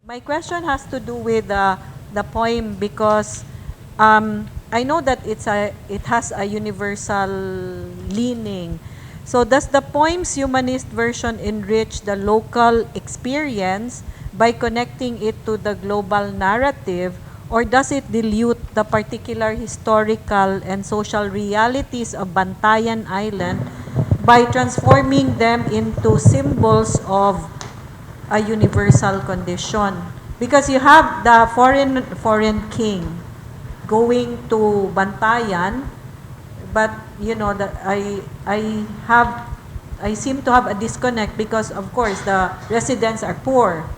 My question has to do with the poem because I know that it has a universal leaning. So does the poem's humanist version enrich the local experience by connecting it to the global narrative, or does it dilute the particular historical and social realities of Bantayan Island by transforming them into symbols of a universal condition? Because you have the foreign king going to Bantayan, but you know that I seem to have a disconnect because of course the residents are poor,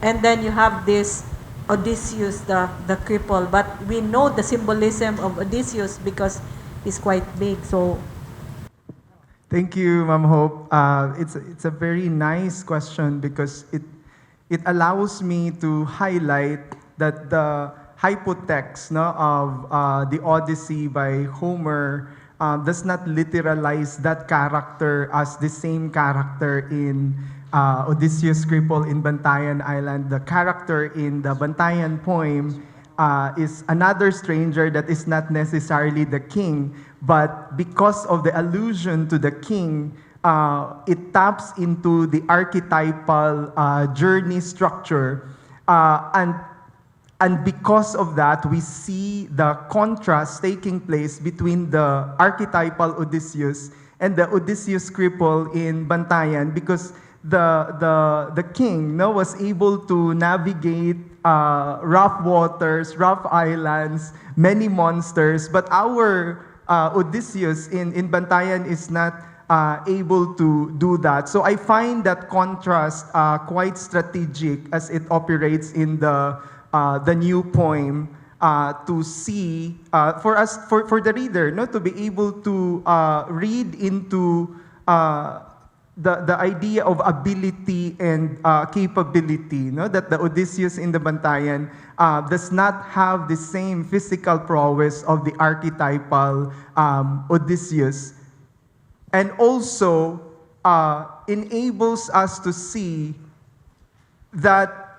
and then you have this Odysseus, the cripple, but we know the symbolism of Odysseus because he's quite big. So Thank you, Ma'am Hope. It's a very nice question because it allows me to highlight that the hypotext, no, of the Odyssey by Homer does not literalize that character as the same character in Odysseus Cripple in Bantayan Island. The character in the Bantayan poem is another stranger that is not necessarily the king, but because of the allusion to the king, it taps into the archetypal journey structure, and because of that, we see the contrast taking place between the archetypal Odysseus and the Odysseus cripple in Bantayan, because the king, no, was able to navigate rough waters, rough islands, many monsters, but our Odysseus in Bantayan is not able to do that. So I find that contrast quite strategic as it operates in the new poem, to see for us, for the reader, no, to be able to read into the idea of ability and capability, no, that the Odysseus in the Bantayan does not have the same physical prowess of the archetypal Odysseus, and also enables us to see that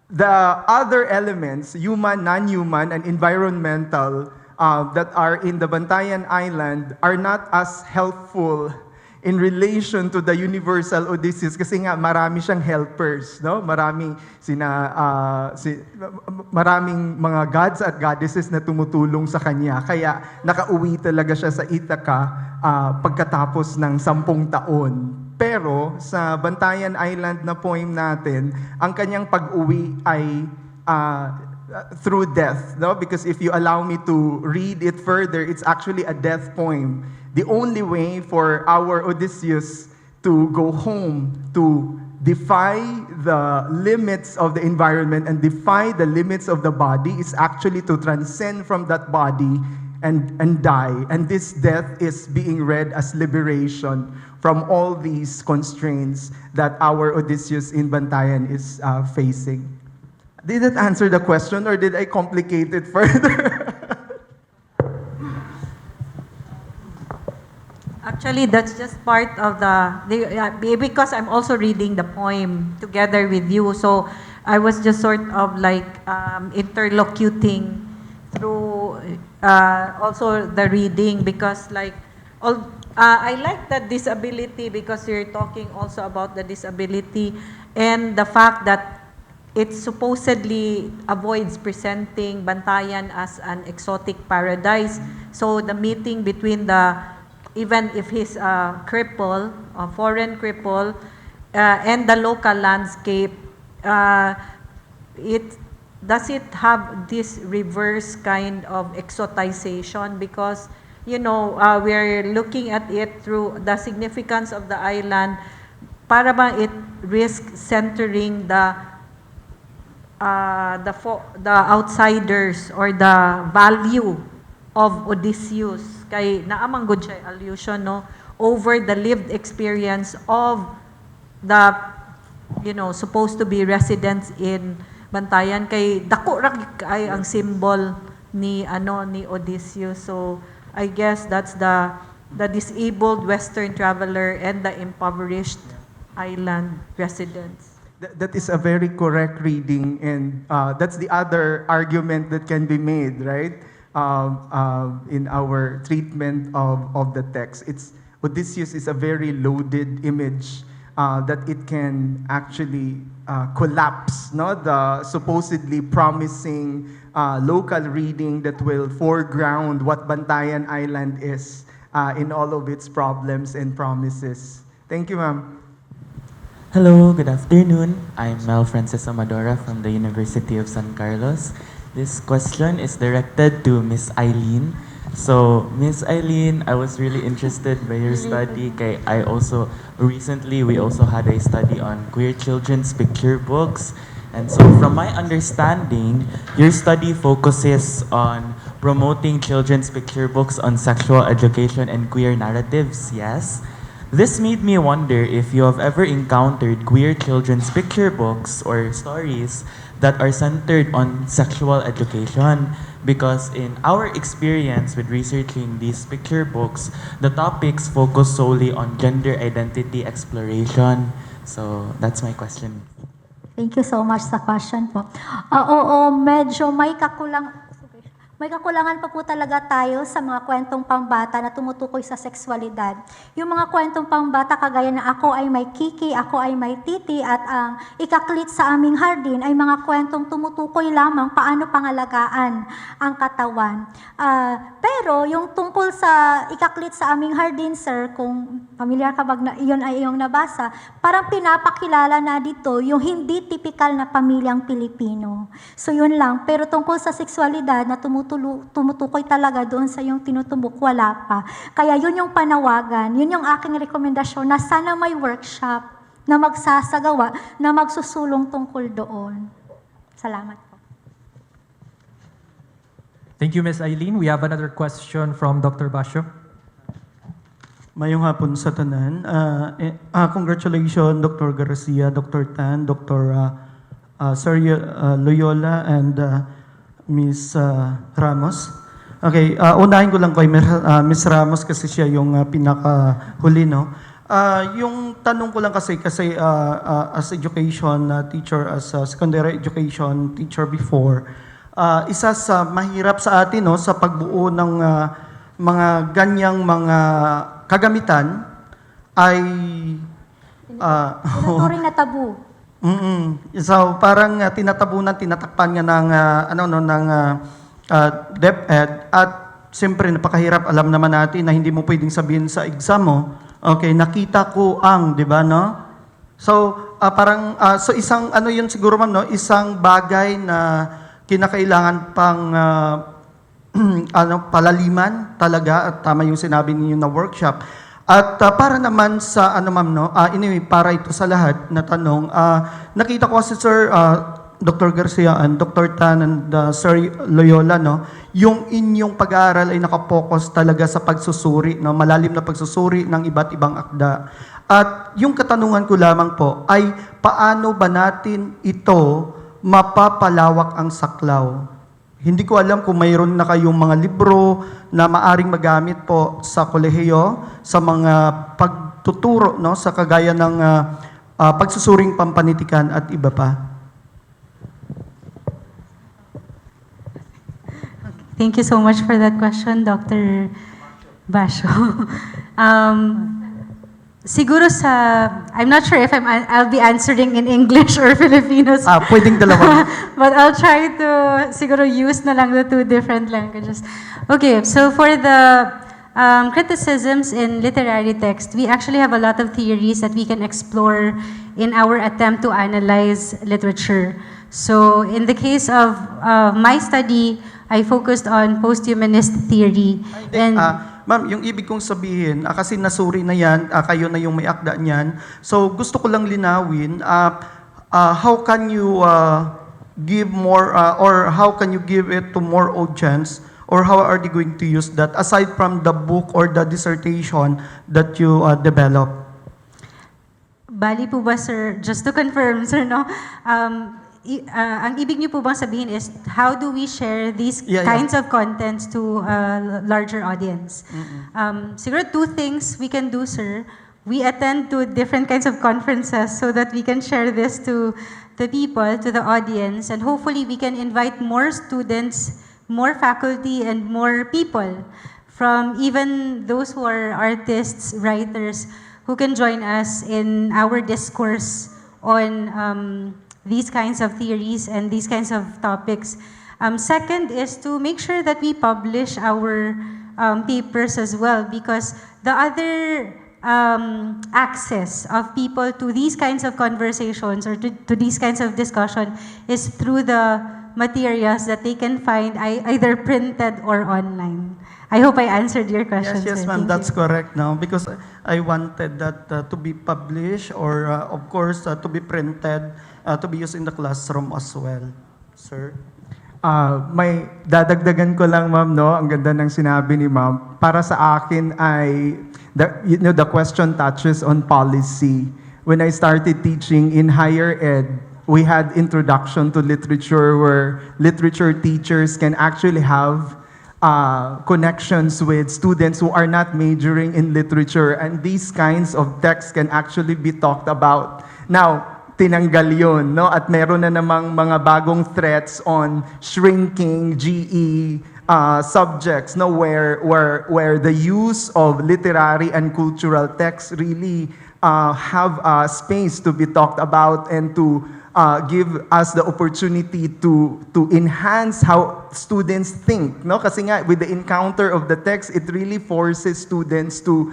the other elements, human, non-human, and environmental, that are in the Bantayan Island are not as helpful in relation to the universal Odysseus, kasi nga marami siyang helpers, no? Maraming mga gods at goddesses na tumutulong sa kanya. Kaya nakauwi talaga siya sa Ithaca pagkatapos ng 10 taon. Pero sa Bantayan Island na poem natin, ang kanyang pag-uwi ay through death, no? Because if you allow me to read it further, it's actually a death poem. The only way for our Odysseus to go home, to defy the limits of the environment and defy the limits of the body, is actually to transcend from that body and die. And this death is being read as liberation from all these constraints that our Odysseus in Bantayan is facing. Did that answer the question, or did I complicate it further? actually, that's just part of because I'm also reading the poem together with you. So I was just sort of like interlocuting through also the reading, because like I like that disability because you're talking also about the disability and the fact that it supposedly avoids presenting Bantayan as an exotic paradise. So the meeting between even if he's a cripple, a foreign cripple, and the local landscape, does it have this reverse kind of exotization? Because, you know, we're looking at it through the significance of the island, para ba it risk centering the outsiders or the value of Odysseus, kay naamang good siya allusion, no, over the lived experience of the, you know, supposed to be residents in Bantayan, kay dako ra ay ang symbol ni Odysseus. So I guess that's the disabled Western traveler and the impoverished island residents. That is a very correct reading, and that's the other argument that can be made, right? In our treatment of the text. Odysseus is a very loaded image that it can actually collapse, no? The supposedly promising local reading that will foreground what Bantayan Island is in all of its problems and promises. Thank you, ma'am. Hello, good afternoon. I'm Mel Francis Amadora from the University of San Carlos. This question is directed to Miss Eileen. So, Miss Eileen, I was really interested by your study. Kay I also, recently, we also had a study on queer children's picture books. And so, from my understanding, your study focuses on promoting children's picture books on sexual education and queer narratives, yes? This made me wonder if you have ever encountered queer children's picture books or stories that are centered on sexual education. Because in our experience with researching these picture books, the topics focus solely on gender identity exploration. So that's my question. Thank you so much sa question po. Oo, medyo may kakulangan pa po talaga tayo sa mga kwentong pambata na tumutukoy sa sexualidad. Yung mga kwentong pambata kagaya na ako ay may kiki, ako ay may titi, at ang ikaklit sa aming hardin ay mga kwentong tumutukoy lamang paano pangalagaan ang katawan. Pero yung tungkol sa ikaklit sa aming hardin, sir, kung pamilyar ka bag na iyon ay iyong nabasa, parang pinapakilala na dito yung hindi typical na pamilyang Pilipino. So yun lang. Pero tungkol sa sexualidad na tumutukoy talaga doon sa yung tinutumbok, wala pa. Kaya yun yung panawagan, yun yung aking rekomendasyon na sana may workshop na magsasagawa, na magsusulong tungkol doon. Salamat po. Thank you, Ms. Eileen. We have another question from Dr. Basho. Mayong hapon sa tanan. Congratulations, Dr. Garcia, Dr. Tan, Dr. Sir Loyola, and Ms. Ramos. Okay, unahin ko lang kay Ms. Ramos kasi siya yung pinakahuli, no? Yung tanong ko lang kasi as education teacher, as a secondary education teacher before, isa sa mahirap sa atin, no, sa pagbuo ng mga ganyang mga kagamitan ay Tinuturing na tabu. So parang tinatabunan, tinatakpan nga ng DepEd, at siyempre napakahirap, alam naman natin na hindi mo pwedeng sabihin sa exam mo, okay, nakita ko ang, 'di ba, no? So so isang yun siguro, ma'am, no, isang bagay na kinakailangan pang palaliman talaga, at tama yung sinabi niyo na workshop. At para naman sa ma'am, no, anyway, para ito sa lahat na tanong, nakita ko si Sir Dr. Garcia and Dr. Tan and Sir Loyola, no, yung inyong pag-aaral ay nakapokus talaga sa pagsusuri, no, malalim na pagsusuri ng iba't ibang akda. At yung katanungan ko lamang po ay paano ba natin ito mapapalawak ang saklaw? Hindi ko alam kung mayroon na kayong mga libro na maaring magamit po sa kolehiyo, sa mga pagtuturo, no, sa kagaya ng pagsusuring pampanitikan at iba pa. Thank you so much for that question, Dr. Basho. Siguro I'm not sure if I'll be answering in English or Filipino. Pwedeng dalawa. But I'll try to siguro use na lang the two different languages. Okay, so for the criticisms in literary text, we actually have a lot of theories that we can explore in our attempt to analyze literature. So in the case of my study, I focused on post-humanist theory. Ma'am, yung ibig kong sabihin, kasi nasuri na yan, kayo na yung may akda niyan. So gusto ko lang linawin, how can you give more, or how can you give it to more audience, or how are they going to use that aside from the book or the dissertation that you develop? Bali po ba, sir, just to confirm, sir, no? Ang ibig niyo po bang sabihin is how do we share these kinds of contents to a larger audience? Siguro two things we can do, sir. we attend to different kinds of conferences so that we can share this to the people, to the audience, and hopefully we can invite more students, more faculty, and more people from even those who are artists, writers, who can join us in our discourse on these kinds of theories and these kinds of topics. Second is to make sure that we publish our papers as well, because the other access of people to these kinds of conversations or to these kinds of discussion is through the materials that they can find either printed or online. I hope I answered your question. Yes, sir. ma'am, Thank that's you. correct now because I wanted that to be published or of course to be printed to be used in the classroom as well, sir. May dadagdagan ko lang, ma'am, no? Ang ganda ng sinabi ni ma'am. Para sa akin ay, the question touches on policy. When I started teaching in higher ed, we had introduction to literature where literature teachers can actually have connections with students who are not majoring in literature, and these kinds of texts can actually be talked about. Now, tinanggal yun, no? At meron na namang mga bagong threats on shrinking GE subjects, no? Where the use of literary and cultural texts really have space to be talked about and to give us the opportunity to enhance how students think, no? Kasi nga, with the encounter of the text, it really forces students to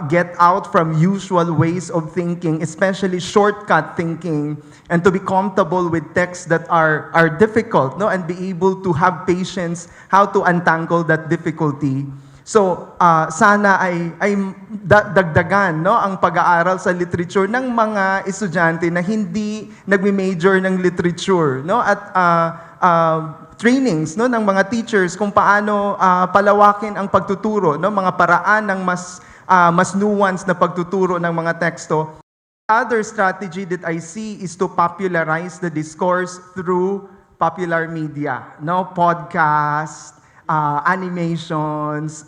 get out from usual ways of thinking, especially shortcut thinking, and to be comfortable with texts that are difficult, no? And be able to have patience how to untangle that difficulty. So, sana ay dagdagan, no, ang pag-aaral sa literature ng mga estudyante na hindi nagme-major ng literature, no, at trainings, no, ng mga teachers kung paano palawakin ang pagtuturo, no, mga paraan ng mas nuanced na pagtuturo ng mga teksto. Other strategy that I see is to popularize the discourse through popular media, no, podcast, animations,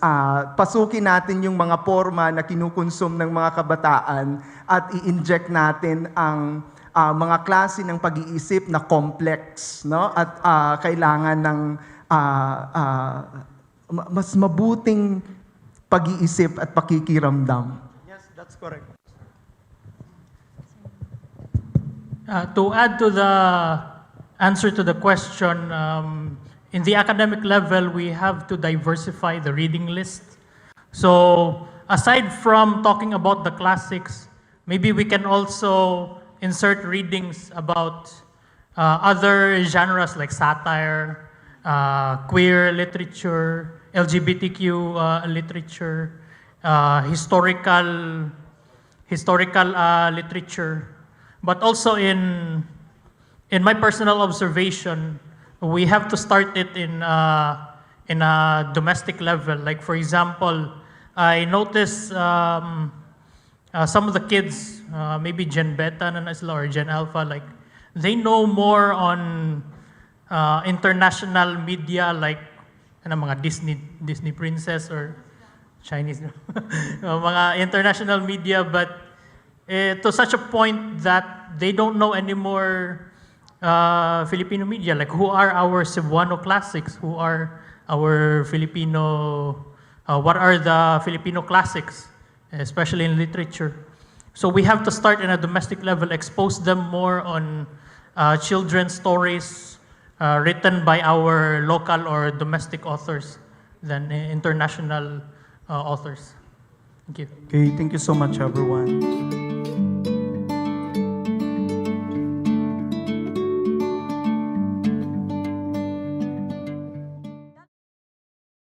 pasukin natin yung mga forma na kinukonsume ng mga kabataan at i-inject natin ang mga klase ng pag-iisip na complex, no? At kailangan ng mas mabuting pag-iisip at pakikiramdam. Yes, that's correct. To add to the answer to the question, in the academic level, we have to diversify the reading list. So, aside from talking about the classics, maybe we can also insert readings about other genres like satire, queer literature, LGBTQ literature, historical literature. But also in my personal observation, we have to start it in a domestic level. Like for example, I noticed some of the kids, maybe Gen Beta na sila or Gen Alpha, like they know more on international media, like mga Disney princess or Chinese, mga international media, but to such a point that they don't know anymore Filipino media, like who are our Cebuano classics, who are our Filipino, what are the Filipino classics, especially in literature. So we have to start in a domestic level, expose them more on children's stories written by our local or domestic authors than international authors. Thank you. Okay, thank you so much, everyone.